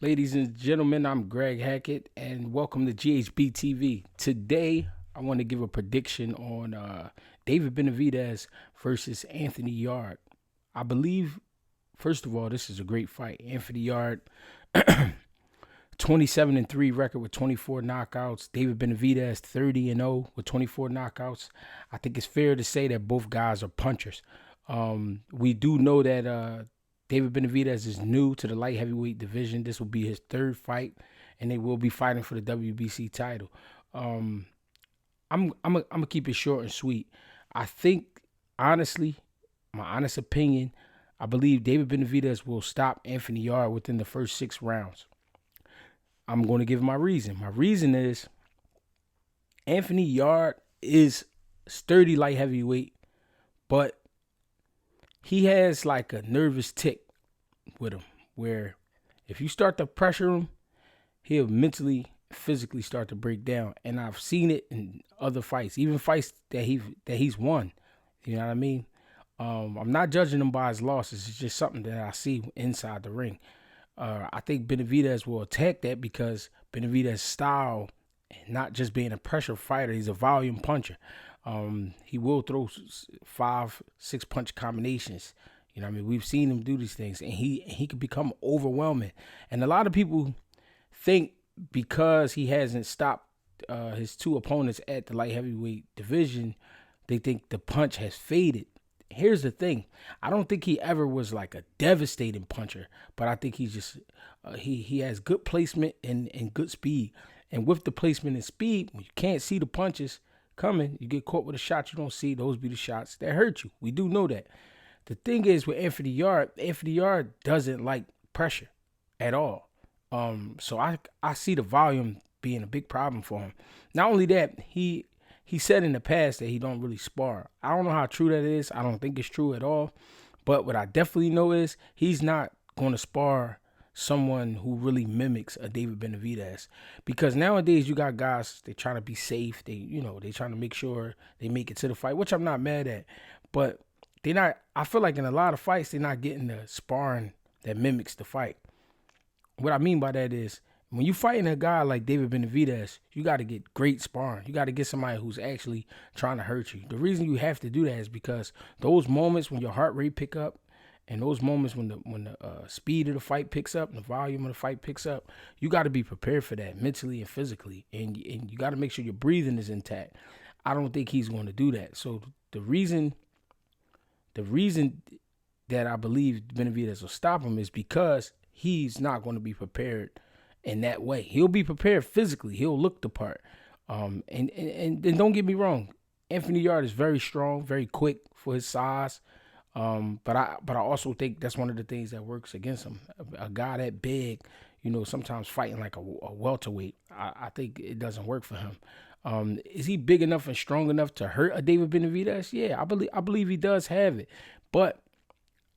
Ladies and gentlemen, I'm Greg Hackett, and welcome to GHB TV. Today, I want to give a prediction on David Benavidez versus Anthony Yarde. I believe, first of all, this is a great fight. Anthony Yarde, 27-3 record with 24 knockouts. David Benavidez, 30-0 with 24 knockouts. I think it's fair to say that both guys are punchers. We do know that David Benavidez is new to the light heavyweight division. This will be his third fight, and they will be fighting for the WBC title. I'm gonna keep it short and sweet. I think, honestly, my honest opinion, I believe David Benavidez will stop Anthony Yarde within the first 6 rounds. I'm going to give my reason. My reason is Anthony Yarde is sturdy light heavyweight, but he has like a nervous tick with him where if you start to pressure him, he'll mentally, physically start to break down. And I've seen it in other fights, even fights that he's won. You know what I mean? I'm not judging him by his losses. It's just something that I see inside the ring. I think Benavidez will attack that because Benavidez's style, not just being a pressure fighter, he's a volume puncher. He will throw 5-6 punch combinations. You know what I mean? We've seen him do these things, and he can become overwhelming. And a lot of people think because he hasn't stopped his two opponents at the light heavyweight division, they think the punch has faded. Here's the thing. I don't think he ever was like a devastating puncher, but I think he's just he has good placement and good speed. And with the placement and speed, when you can't see the punches coming, you get caught with a shot you don't see. Those be the shots that hurt you. We do know that. The thing is with Anthony Yarde doesn't like pressure at all. So I see the volume being a big problem for him. Not only that, he said in the past that he don't really spar. I don't know how true that is. I don't think it's true at all. But what I definitely know is he's not going to spar someone who really mimics a David Benavidez. Because nowadays you got guys, they trying to be safe. They trying to make sure they make it to the fight, which I'm not mad at. But they're not, I feel like in a lot of fights, they're not getting the sparring that mimics the fight. What I mean by that is, when you fighting a guy like David Benavidez, you got to get great sparring. You got to get somebody who's actually trying to hurt you. The reason you have to do that is because those moments when your heart rate pick up, and those moments when the speed of the fight picks up and the volume of the fight picks up, you got to be prepared for that mentally and physically, and you got to make sure your breathing is intact. I don't think he's going to do that. So the reason that I believe Benavidez will stop him is because he's not going to be prepared in that way. He'll be prepared physically. He'll look the part. And don't get me wrong, Anthony Yarde is very strong, very quick for his size. But I also think that's one of the things that works against him. A guy that big, sometimes fighting like a welterweight, I think it doesn't work for him. Is he big enough and strong enough to hurt a David Benavidez? Yeah, I believe he does have it. But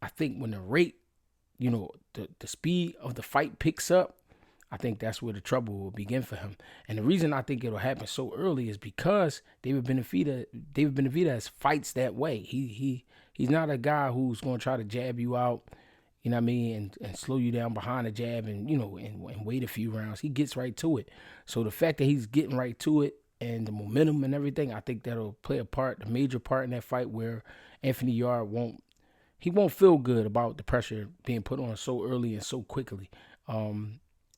I think when the rate, the speed of the fight picks up, I think that's where the trouble will begin for him. And the reason I think it'll happen so early is because David Benavidez fights that way. He's not a guy who's going to try to jab you out, you know what I mean, and slow you down behind the jab and wait a few rounds. He gets right to it. So the fact that he's getting right to it and the momentum and everything, I think that'll play a major part in that fight where Anthony Yarde won't feel good about the pressure being put on so early and so quickly.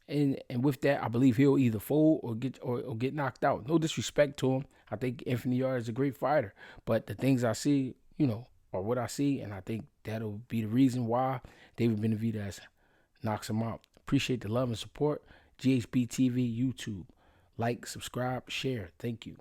And with that, I believe he'll either fold or get knocked out. No disrespect to him. I think Anthony Yarde is a great fighter. But the things I see, are what I see. And I think that'll be the reason why David Benavidez knocks him out. Appreciate the love and support. GHB TV, YouTube. Like, subscribe, share. Thank you.